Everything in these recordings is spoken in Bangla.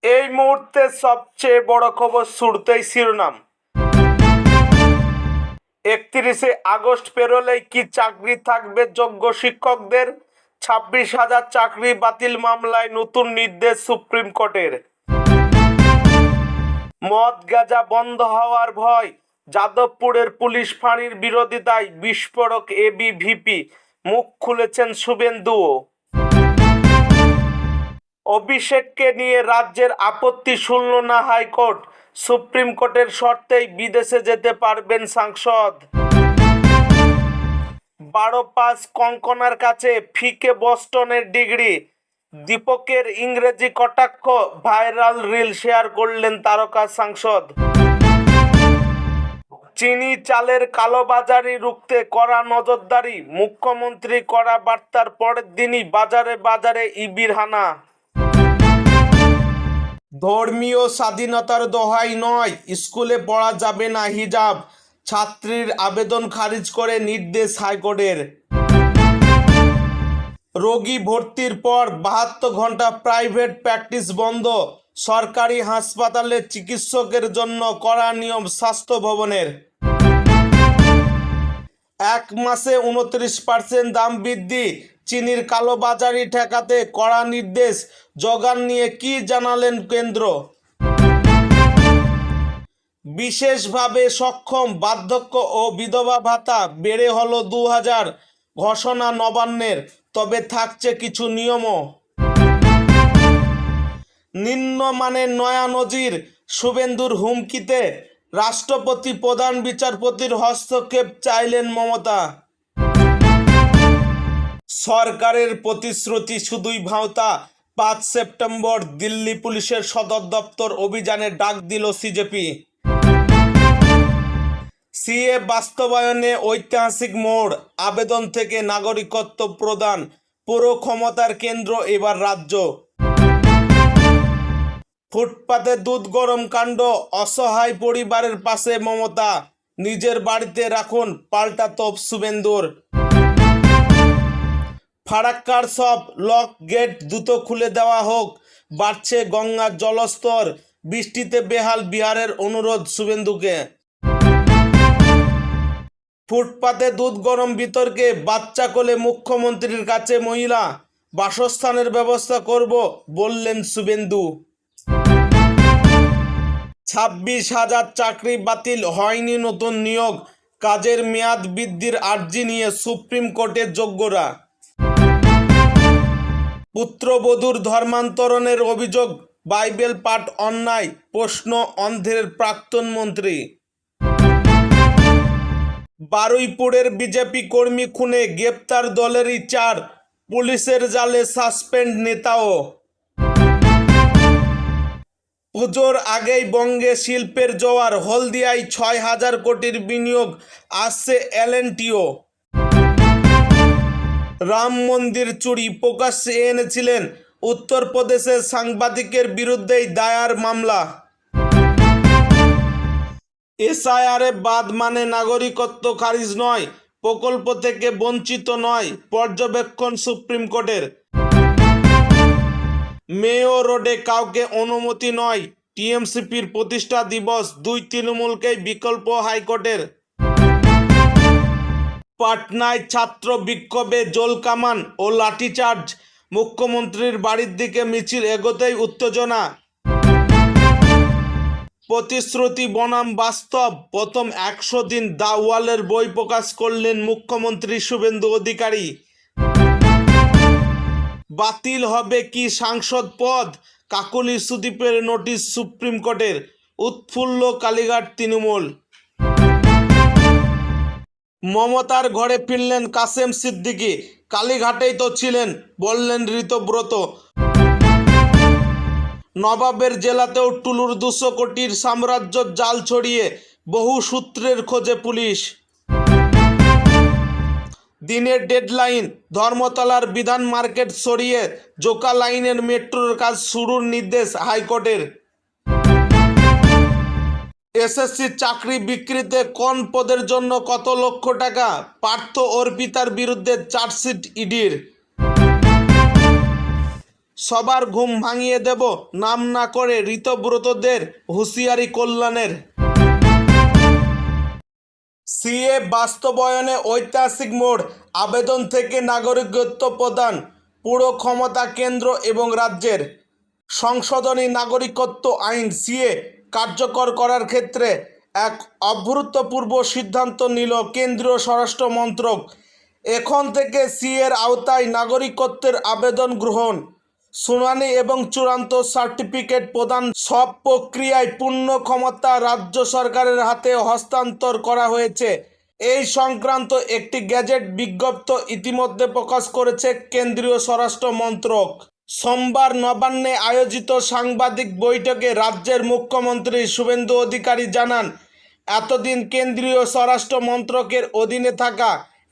এই মুহূর্তে সবচেয়ে বড় খবর, শুরুতেই শিরোনাম। 31শে আগস্ট পেরোলেই কি চাকরি থাকবে যোগ্য শিক্ষকদের? 26,000 চাকরি বাতিল মামলায় নতুন নির্দেশ সুপ্রিম কোর্টের। মদ গাঁজা বন্ধ হওয়ার ভয়, যাদবপুরের পুলিশ ফাঁড়ির বিরোধিতায় বিস্ফোরক এবিভিপি, মুখ খুলেছেন শুভেন্দুও। অভিষেককে নিয়ে রাজ্যের আপত্তি শুনল না হাইকোর্ট, সুপ্রিম কোর্টের শর্তেই বিদেশে যেতে পারবেন সাংসদ। 12 পাস কঙ্কনার কাছে, ফিকে বস্টনের ডিগ্রি। দীপকের ইংরেজি কটাক্ষ, ভাইরাল রিল শেয়ার করলেন তারকা সাংসদ। চিনি চালের কালোবাজারি রুখতে কড়া নজরদারি, মুখ্যমন্ত্রী কড়া বার্তার পরের দিনই বাজারে বাজারে ইবির হানা। ধর্মীয় স্বাধীনতার দোহাই নয়, স্কুলে পড়া যাবে না হিজাব, ছাত্রীর আবেদন খারিজ করে নির্দেশ হাইকোর্টের। রোগী ভর্তির পর 72 ঘন্টা প্রাইভেট প্র্যাকটিস বন্ধ, সরকারি হাসপাতালে চিকিৎসকের জন্য কড়া নিয়ম স্বাস্থ্য ভবনের। এক মাসে 29% দাম বৃদ্ধি, চিনির কালোবাজারি ঠেকাতে কড়া নির্দেশ, যোগান নিয়ে কি জানালেন কেন্দ্র? বিশেষভাবে সক্ষম, বার্ধক্য ও বিধবা ভাতা বেড়ে হলো 2000, ঘোষণা নবান্নের, তবে থাকছে কিছু নিয়মও। নিম্নমানের নয়া নজির, শুভেন্দুর হুমকিতে রাষ্ট্রপতি প্রধান বিচারপতির হস্তক্ষেপ চাইলেন মমতা। সরকারের প্রতিশ্রুতি শুধুই ভাঁওতা, 5 সেপ্টেম্বর দিল্লি পুলিশের সদর দপ্তর অভিযানে ডাক দিল সিজেপি। সিএ বাস্তবায়নে ঐতিহাসিক মোড়, আবেদন থেকে নাগরিকত্ব প্রদান, পুরো ক্ষমতার কেন্দ্র এবার রাজ্য। ফুটপাতে দুধ গরম কাণ্ড, অসহায় পরিবারের পাশে মমতা, নিজের বাড়িতে রাখুন, পাল্টা তোপ শুভেন্দুর। ফারাক্কার সব লক গেট দ্রুত খুলে দেওয়া হোক, বাড়ছে গঙ্গার জলস্তর, বৃষ্টিতে বেহাল বিহারের অনুরোধ শুভেন্দুকে। ফুটপাতে দুধ গরম বিতর্কে বাচ্চা কোলে মুখ্যমন্ত্রীর কাছে মহিলা, বাসস্থানের ব্যবস্থা করব বললেন শুভেন্দু। 26,000 চাকরি বাতিল, হয়নি নতুন নিয়োগ, কাজের মেয়াদ বৃদ্ধির আর্জি নিয়ে সুপ্রিম কোর্টে যোগ্যরা। পুত্রবধূর ধর্মান্তরণের অভিযোগ, বাইবেল পাঠ অন্যায়, প্রশ্ন অন্ধ্রের প্রাক্তন মন্ত্রী। বারুইপুরের বিজেপি কর্মী খুনে গ্রেপ্তার দলেরই 4, পুলিশের জালে সাসপেন্ড নেতাও। পুজোর আগেই বঙ্গে শিল্পের জোয়ার, হলদিয়ায় 6,000 কোটির বিনিয়োগ, আসছে এলএনটিও। রাম মন্দির চুরি প্রকাশ্যে এনেছিলেন, উত্তরপ্রদেশের সাংবাদিকের বিরুদ্ধেই দায়ের মামলা। এসআইআরে বাদ মানে নাগরিকত্ব খারিজ নয়, প্রকল্প থেকে বঞ্চিত নয়, পর্যবেক্ষণ সুপ্রিম কোর্টের। মেয়ো রোডে কাউকে অনুমতি নয়, টিএমসিপির প্রতিষ্ঠা দিবস, 2 তৃণমূলকেই বিকল্প হাইকোর্টের। পাটনায় ছাত্র বিক্ষোভে জলকামান ও লাঠিচার্জ, মুখ্যমন্ত্রীর বাড়ির দিকে মিছিল এগোতেই উত্তেজনা। প্রতিশ্রুতি বনাম বাস্তব, প্রথম 100 দিন দ্য ওয়ালের বই প্রকাশ করলেন মুখ্যমন্ত্রী শুভেন্দু অধিকারী। বাতিল হবে কি সাংসদ পদ, কাকলি সুদীপের নোটিশ সুপ্রিম কোর্টের, উৎফুল্ল কালীঘাট তৃণমূল। মমতার ঘরে ফিরলেন কাসেম সিদ্দিকী, কালীঘাটেই তো ছিলেন বললেন ঋতব্রত। নবাবের জেলাতেও টুলুর 200 কোটির সাম্রাজ্য জাল ছড়িয়ে, বহু সূত্রের খোঁজে পুলিশ। দিনের ডেডলাইন, ধর্মতলার বিধান মার্কেট সরিয়ে জোকা লাইনের মেট্রোর কাজ শুরুর নির্দেশ হাইকোর্টের। এসএসসি চাকরি বিক্রিতে কোন পদের জন্য কত লক্ষ টাকা, পার্থ অর্পিতার বিরুদ্ধে চার্জশিট ইডির। সবার ঘুম ভাঙিয়ে দেব নাম না করে ঋতব্রতদের হুঁশিয়ারি কল্যাণের। সিএ বাস্তবায়নে ঐতিহাসিক মোড়, আবেদন থেকে নাগরিকত্ব প্রদান, পুরো ক্ষমতা কেন্দ্র এবং রাজ্যের। সংশোধনী নাগরিকত্ব আইন সিএ কার্যকর করার ক্ষেত্রে এক অভূতপূর্ব সিদ্ধান্ত নিল কেন্দ্রীয় স্বরাষ্ট্র মন্ত্রক। এখন থেকে সিএর আওতায় নাগরিকত্বের আবেদন গ্রহণ, শুনানি এবং চূড়ান্ত সার্টিফিকেট প্রদান সব প্রক্রিয়ায় পূর্ণ ক্ষমতা রাজ্য সরকারের হাতে হস্তান্তর করা হয়েছে। এই সংক্রান্ত একটি গ্যাজেট বিজ্ঞপ্তি ইতিমধ্যে প্রকাশ করেছে কেন্দ্রীয় স্বরাষ্ট্র মন্ত্রক। সোমবার নবান্নে আয়োজিত সাংবাদিক বৈঠকে রাজ্যের মুখ্যমন্ত্রী শুভেন্দু অধিকারী জানান, এতদিন কেন্দ্রীয় স্বরাষ্ট্র মন্ত্রকের অধীনে থাকা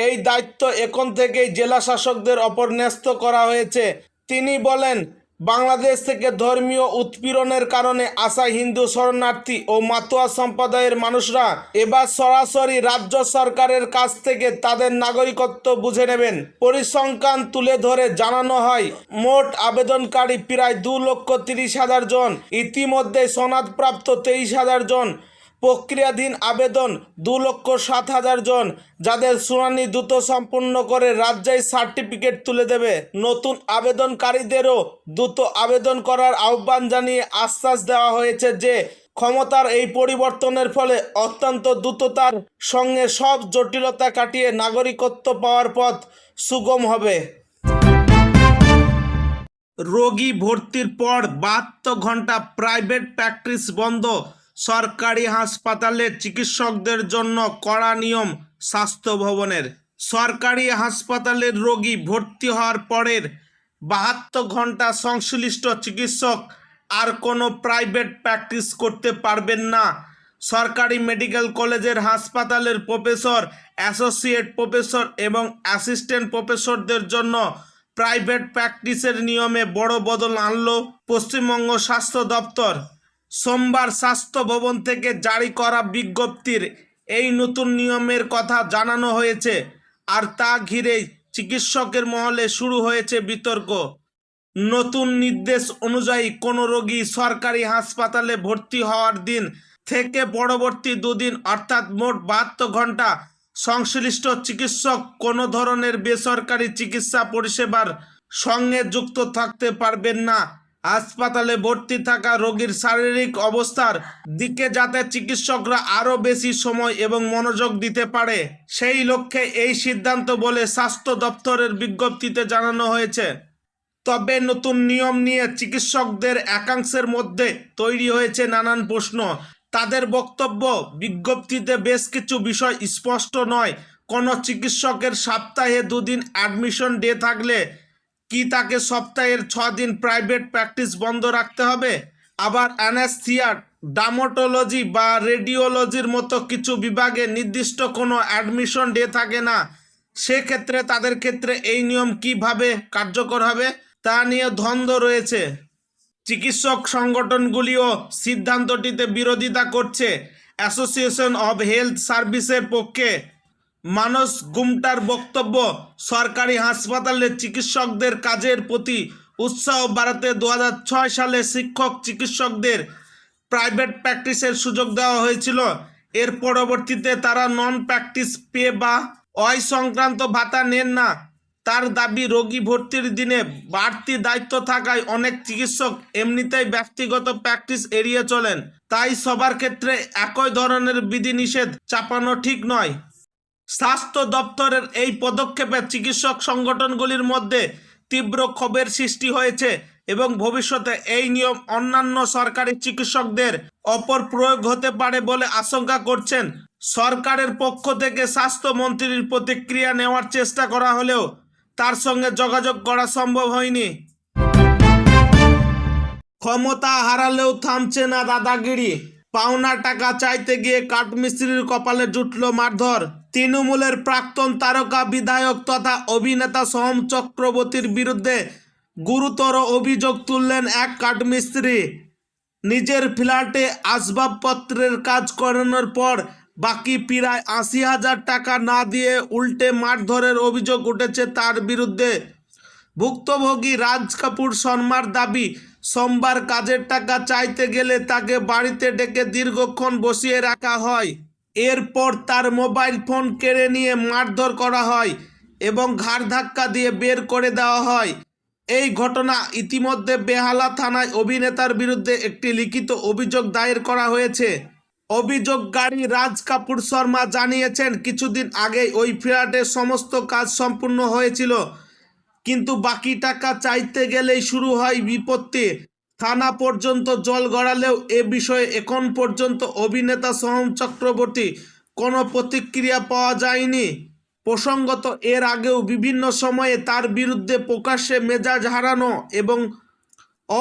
এই দায়িত্ব এখন থেকেই জেলা শাসকদের ওপর ন্যস্ত করা হয়েছে। তিনি বলেন, বাংলাদেশ থেকে ধর্মীয় উৎপীড়নের কারণে আসা হিন্দু শরণার্থী ও মাতোয়া সম্প্রদায়ের মানুষরা এবার সরাসরি রাজ্য সরকারের কাছ থেকে তাদের নাগরিকত্ব বুঝে নেবেন। পরিসংখ্যান তুলে ধরে জানানো হয়, মোট আবেদনকারী প্রায় 2,30,000 জন, ইতিমধ্যে সনদপ্রাপ্ত 23,000 জন, প্রক্রিয়াধীন আবেদন 2,07,000 জন, যাদের শুনানি দ্রুত সম্পূর্ণ করে রাজ্যে সার্টিফিকেট তুলে দেবে। নতুন আবেদনকারীদেরও দ্রুত আবেদন করার আহ্বান জানিয়ে আশ্বাস দেওয়া হয়েছে যে ক্ষমতার এই পরিবর্তনের ফলে অত্যন্ত দ্রুততার সঙ্গে সব জটিলতা কাটিয়ে নাগরিকত্ব পাওয়ার পথ সুগম হবে। রোগী ভর্তির পর 72 ঘন্টা প্রাইভেট প্র্যাকটিস বন্ধ, সরকারি হাসপাতালে চিকিৎসকদের জন্য কড়া নিয়ম স্বাস্থ্য ভবনের। সরকারি হাসপাতালের রোগী ভর্তি হওয়ার পরের 72 ঘন্টা সংশ্লিষ্ট চিকিৎসক আর কোনো প্রাইভেট প্র্যাকটিস করতে পারবেন না। সরকারি মেডিকেল কলেজের হাসপাতালের প্রফেসর, অ্যাসোসিয়েট প্রফেসর এবং অ্যাসিস্ট্যান্ট প্রফেসরদের জন্য প্রাইভেট প্র্যাকটিসের নিয়মে বড় বদল আনল পশ্চিমবঙ্গ স্বাস্থ্য দপ্তর। সোমবার স্বাস্থ্য ভবন থেকে জারি করা বিজ্ঞপ্তির এই নতুন নিয়মের কথা জানানো হয়েছে, আর তা ঘিরেই চিকিৎসকের মহলে শুরু হয়েছে বিতর্ক। নতুন নির্দেশ অনুযায়ী কোনো রোগী সরকারি হাসপাতালে ভর্তি হওয়ার দিন থেকে পরবর্তী 2 দিন অর্থাৎ মোট 72 ঘন্টা সংশ্লিষ্ট চিকিৎসক কোনো ধরনের বেসরকারি চিকিৎসা পরিষেবার সঙ্গে যুক্ত থাকতে পারবেন না। হাসপাতালে ভর্তি থাকা রোগীর শারীরিক অবস্থার দিকে যাতে চিকিৎসকরা আরও বেশি সময় এবং মনোযোগ দিতে পারে, সেই লক্ষ্যে এই সিদ্ধান্ত বলে স্বাস্থ্য দপ্তরের বিজ্ঞপ্তিতে জানানো হয়েছে। তবে নতুন নিয়ম নিয়ে চিকিৎসকদের একাংশের মধ্যে তৈরি হয়েছে নানান প্রশ্ন। তাদের বক্তব্য, বিজ্ঞপ্তিতে বেশ কিছু বিষয় স্পষ্ট নয়। কোনো চিকিৎসকের সপ্তাহে 2 দিন অ্যাডমিশন ডে থাকলে কি তাকে সপ্তাহের 6 দিন প্রাইভেট প্র্যাকটিস বন্ধ রাখতে হবে? আবার অ্যানেস্থিয়া, ডার্মাটোলজি বা রেডিওলজির মতো কিছু বিভাগে নির্দিষ্ট কোনো অ্যাডমিশন ডে থাকে না। সেক্ষেত্রে তাদের ক্ষেত্রে এই নিয়ম কিভাবে কার্যকর হবে তা নিয়ে দ্বন্দ্ব রয়েছে। চিকিৎসক সংগঠনগুলিও সিদ্ধান্তটিতে বিরোধিতা করছে। অ্যাসোসিয়েশন অব হেলথ সার্ভিসের পক্ষে মানস গুমটার বক্তব্য, সরকারি হাসপাতালে চিকিৎসকদের কাজের প্রতি উৎসাহ বাড়াতে 2006 সালে শিক্ষক চিকিৎসকদের প্রাইভেট প্র্যাকটিসের সুযোগ দেওয়া হয়েছিল। এর পরবর্তীতে তারা নন প্র্যাকটিস পে বা অয় সংক্রান্ত ভাতা নেন না। তার দাবি, রোগী ভর্তির দিনে বাড়তি দায়িত্ব থাকায় অনেক চিকিৎসক এমনিতেই ব্যক্তিগত প্র্যাকটিস এড়িয়ে চলেন, তাই সবার ক্ষেত্রে একই ধরনের বিধিনিষেধ চাপানো ঠিক নয়। স্বাস্থ্য দপ্তরের এই পদক্ষেপে চিকিৎসক সংগঠনগুলির মধ্যে তীব্র ক্ষোভের সৃষ্টি হয়েছে এবং ভবিষ্যতে এই নিয়ম অন্যান্য সরকারি চিকিৎসকদের ওপর প্রয়োগ হতে পারে বলে আশঙ্কা করছেন। সরকারের পক্ষ থেকে স্বাস্থ্যমন্ত্রীর প্রতিক্রিয়া নেওয়ার চেষ্টা করা হলেও তার সঙ্গে যোগাযোগ করা সম্ভব হয়নি। ক্ষমতা হারালেও থামছে না দাদাগিরি, পাওনা টাকা চাইতে গিয়ে কাঠমিস্ত্রির কপালে জুটল মারধর। তৃণমূলের প্রাক্তন তারকা বিধায়ক তথা অভিনেতা সোহম চক্রবর্তীর বিরুদ্ধে গুরুতর অভিযোগ তুললেন এক কাঠমিস্ত্রি। নিজের ফ্ল্যাটে আসবাবপত্রের কাজ করানোর পর বাকি প্রায় 80,000 টাকা না দিয়ে উল্টে মারধরের অভিযোগ উঠেছে তার বিরুদ্ধে। ভুক্তভোগী রাজ কাপুর শর্মার দাবি, সোমবার কাজের টাকা চাইতে গেলে তাকে বাড়িতে ডেকে দীর্ঘক্ষণ বসিয়ে রাখা হয়। এরপর তার মোবাইল ফোন কেড়ে নিয়ে মারধর করা হয় এবং ঘাড় ধাক্কা দিয়ে বের করে দেওয়া হয়। এই ঘটনা ইতিমধ্যে বেহালা থানায় অভিনেতার বিরুদ্ধে একটি লিখিত অভিযোগ দায়ের করা হয়েছে। অভিযোগকারী রাজ কাপুর শর্মা জানিয়েছেন, কিছুদিন আগেই ওই ফ্ল্যাটের সমস্ত কাজ সম্পূর্ণ হয়েছিল, কিন্তু বাকি টাকা চাইতে গেলেই শুরু হয় বিপত্তি। থানা পর্যন্ত জল গড়ালেও এ বিষয়ে এখন পর্যন্ত অভিনেতা সোহম চক্রবর্তী কোনো প্রতিক্রিয়া পাওয়া যায়নি। প্রসঙ্গত, এর আগেও বিভিন্ন সময়ে তার বিরুদ্ধে প্রকাশ্যে মেজাজ হারানো এবং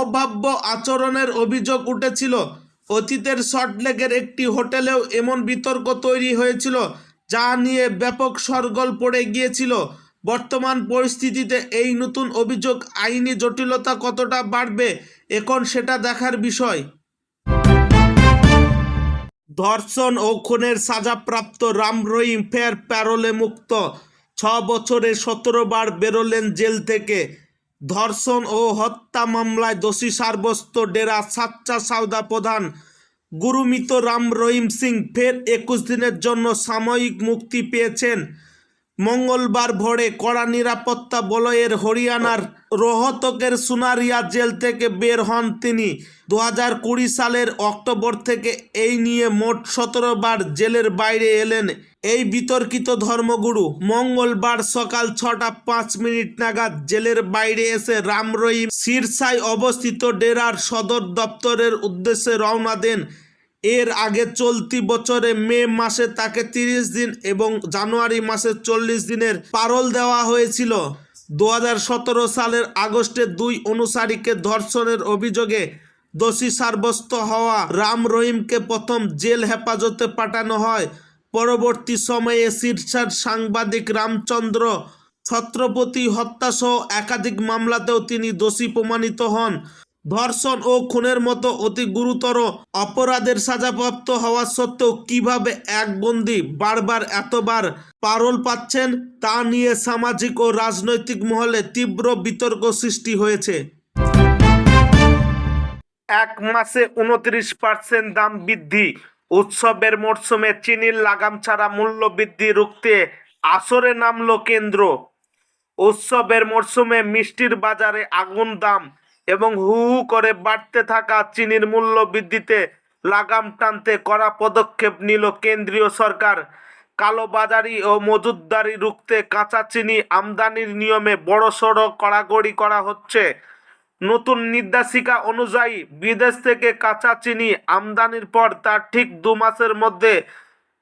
অভব্য আচরণের অভিযোগ উঠেছিল। অতীতের সল্টলেকের একটি হোটেলেও এমন বিতর্ক তৈরি হয়েছিল, যা নিয়ে ব্যাপক শোরগোল পড়ে গিয়েছিল। বর্তমান পরিস্থিতিতে এই নতুন অভিযোগ আইনি জটিলতা কতটা বাড়বে, এখন সেটা দেখার বিষয়। ধর্ষণ ও খুনের সাজাপ্রাপ্ত রাম রহিম ফের প্যারোলে মুক্ত। 6 বছরে 17 বার বেরোলেন জেল থেকে। ধর্ষণ ও হত্যা মামলায় দোষী সাব্যস্ত ডেরা সাচ্চা সাউদা প্রধান গুরুমিত রাম রহিম সিং ফের 21 দিনের জন্য সাময়িক মুক্তি পেয়েছেন। মঙ্গলবার ভোরে কড়া নিরাপত্তা বলয়ের হরিয়ানার রোহতকের সুনারিয়া জেল থেকে বের হন তিনি। 2020 সালের অক্টোবর থেকে এই নিয়ে মোট 17 বার জেলের বাইরে এলেন এই বিতর্কিত ধর্মগুরু। মঙ্গলবার সকাল 6:05 নাগাদ জেলের বাইরে এসে রাম রহিম সিরসায় অবস্থিত ডেরার সদর দপ্তরের উদ্দেশ্যে রওনা দেন। এর আগে চলতি বছরে মে মাসে তাকে 30 দিন এবং জানুয়ারি মাসে 40 দিনের পারোল দেওয়া হয়েছিল। 2017 সালের আগস্টে 2 অনুসারীকে ধর্ষণের অভিযোগে দোষী সাব্যস্ত হওয়া রাম রহিমকে প্রথম জেল হেফাজতে পাঠানো হয়। পরবর্তী সময়ে সিরসার সাংবাদিক রামচন্দ্র ছত্রপতি হত্যাসহ একাধিক মামলাতেও তিনি দোষী প্রমাণিত হন। ধর্ষণ ও খুনের মতো অতি গুরুতর অপরাধের সাজাপ্রাপ্ত হওয়া সত্ত্বেও কিভাবে এক বন্দী বারবার এতবার পারোল পাচ্ছেন, তা নিয়ে সামাজিক ও রাজনৈতিক মহলে তীব্র বিতর্ক সৃষ্টি হয়েছে। এক মাসে 29% দাম বৃদ্ধি। উৎসবের মরশুমে চিনির লাগাম ছাড়া মূল্য বৃদ্ধি রুখতে আসরে নামল কেন্দ্র। উৎসবের মরশুমে মিষ্টির বাজারে আগুন দাম এবং হু হু করে বাড়তে থাকা চিনির মূল্য বৃদ্ধিতে লাগাম টানতে কড়া পদক্ষেপ নিল কেন্দ্রীয় সরকার। কালোবাজারি ও মজুতদারি রুখতে কাঁচা চিনি আমদানির নিয়মে বড়সড় কড়াকড়ি করা হচ্ছে। নতুন নির্দেশিকা অনুযায়ী বিদেশ থেকে কাঁচা চিনি আমদানির পর তার ঠিক 2 মাসের মধ্যে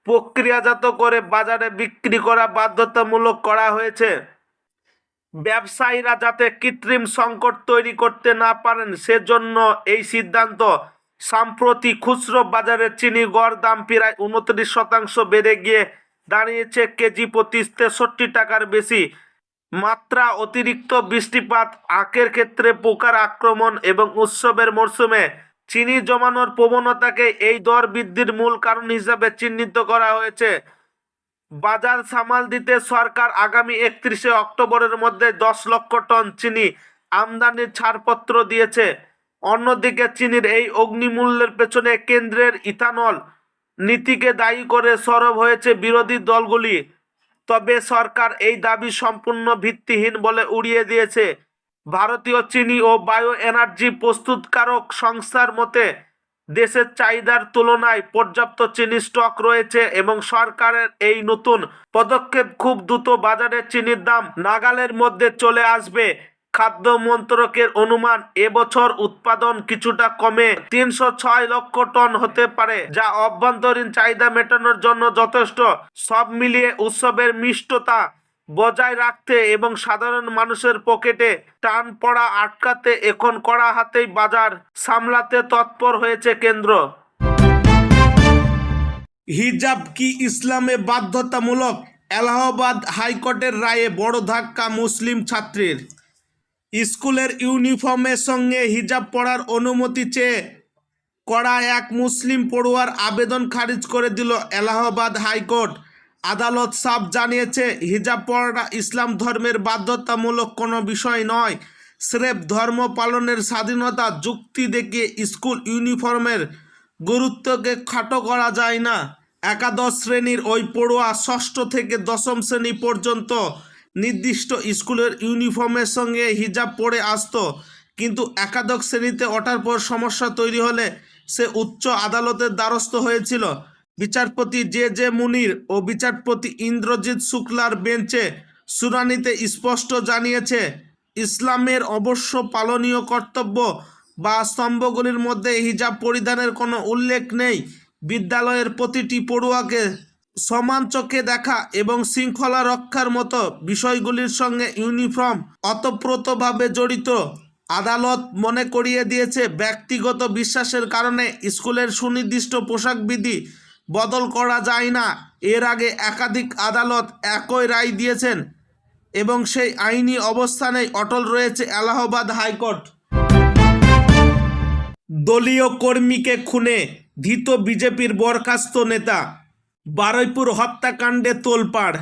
প্রক্রিয়াজাত করে বাজারে বিক্রি করা বাধ্যতামূলক করা হয়েছে। ব্যবসায়ীরা যাতে কৃত্রিম সংকট তৈরি করতে না পারেন সেজন্য এই সিদ্ধান্ত। সাম্প্রতিক খুচরো বাজারে চিনি গড় দাম প্রায় 29% বেড়ে গিয়ে দাঁড়িয়েছে কেজি প্রতি 63 টাকার বেশি। মাত্রা অতিরিক্ত বৃষ্টিপাত, আখের ক্ষেত্রে পোকার আক্রমণ এবং উৎসবের মরশুমে চিনি জমানোর প্রবণতাকে এই দর বৃদ্ধির মূল কারণ হিসাবে চিহ্নিত করা হয়েছে। বাজার সামাল দিতে সরকার আগামী 31 অক্টোবরের মধ্যে 10 লক্ষ টন চিনি আমদানির ছাড়পত্র দিয়েছে। অন্যদিকে চিনির এই অগ্নিমূল্যের পেছনে কেন্দ্রের ইথানল নীতিকে দায়ী করে সরব হয়েছে বিরোধী দলগুলি। তবে সরকার এই দাবি সম্পূর্ণ ভিত্তিহীন বলে উড়িয়ে দিয়েছে। ভারতীয় চিনি ও বায়ো এনার্জি প্রস্তুতকারক সংস্থার মতে দেশের চাহিদার তুলনায় পর্যাপ্ত চিনি স্টক রয়েছে এবং সরকারের এই নতুন পদক্ষেপ খুব দ্রুত বাজারে চিনির দাম নাগালের মধ্যে চলে আসবে। খাদ্য মন্ত্রকের অনুমান, এবছর উৎপাদন কিছুটা কমে 306 লক্ষ টন হতে পারে, যা অভ্যন্তরীণ চাহিদা মেটানোর জন্য যথেষ্ট। সব মিলিয়ে উৎসবের মিষ্টতা বজায় রাখতে এবং সাধারণ মানুষের পকেটে টান পড়া আটকাতে এখন কড়া হাতেই বাজার সামলাতে তৎপর হয়েছে কেন্দ্র। হিজাব কি ইসলামে বাধ্যতামূলক? এলাহাবাদ হাইকোর্টের রায়ে বড় ধাক্কা মুসলিম ছাত্রীর। স্কুলের ইউনিফর্মের সঙ্গে হিজাব পরার অনুমতি চেয়ে করা এক মুসলিম পড়ুয়ার আবেদন খারিজ করে দিল এলাহাবাদ হাইকোর্ট। আদালত সাফ জানিয়েছে, হিজাব পরাটা ইসলাম ধর্মের বাধ্যতামূলক কোনো বিষয় নয়। স্রেফ ধর্ম পালনের স্বাধীনতা যুক্তি দেখিয়ে স্কুল ইউনিফর্মের গুরুত্বকে খাটো করা যায় না। একাদশ শ্রেণীর ওই পড়ুয়া ষষ্ঠ থেকে দশম শ্রেণী পর্যন্ত নির্দিষ্ট স্কুলের ইউনিফর্মের সঙ্গে হিজাব পরে আসতো, কিন্তু একাদশ শ্রেণীতে ওঠার পর সমস্যা তৈরি হলে সে উচ্চ আদালতের দ্বারস্থ হয়েছিল। বিচারপতি জে জে মুনির ও বিচারপতি ইন্দ্রজিৎ শুক্লার বেঞ্চে শুনানিতে স্পষ্ট জানিয়েছে, ইসলামের অবশ্য পালনীয় কর্তব্য বা স্তম্ভগুলির মধ্যে হিজাব পরিধানের কোনো উল্লেখ নেই। বিদ্যালয়ের প্রতিটি পড়ুয়াকে সমান চোখে দেখা এবং শৃঙ্খলা রক্ষার মতো বিষয়গুলির সঙ্গে ইউনিফর্ম ওতপ্রোতভাবে জড়িত। আদালত মনে করিয়ে দিয়েছে, ব্যক্তিগত বিশ্বাসের কারণে স্কুলের সুনির্দিষ্ট পোশাক বিধি বদল করা যায় না। এর আগে একাধিক আদালত একই রায় দিয়েছেন এবং সেই আইনি অবস্থানেই অটল রয়েছে এলাহাবাদ হাইকোর্ট। দলীয় কর্মীকে খুনে ধৃত বিজেপির বরখাস্ত নেতা। বারুইপুর হত্যাকাণ্ডে তোলপাড়।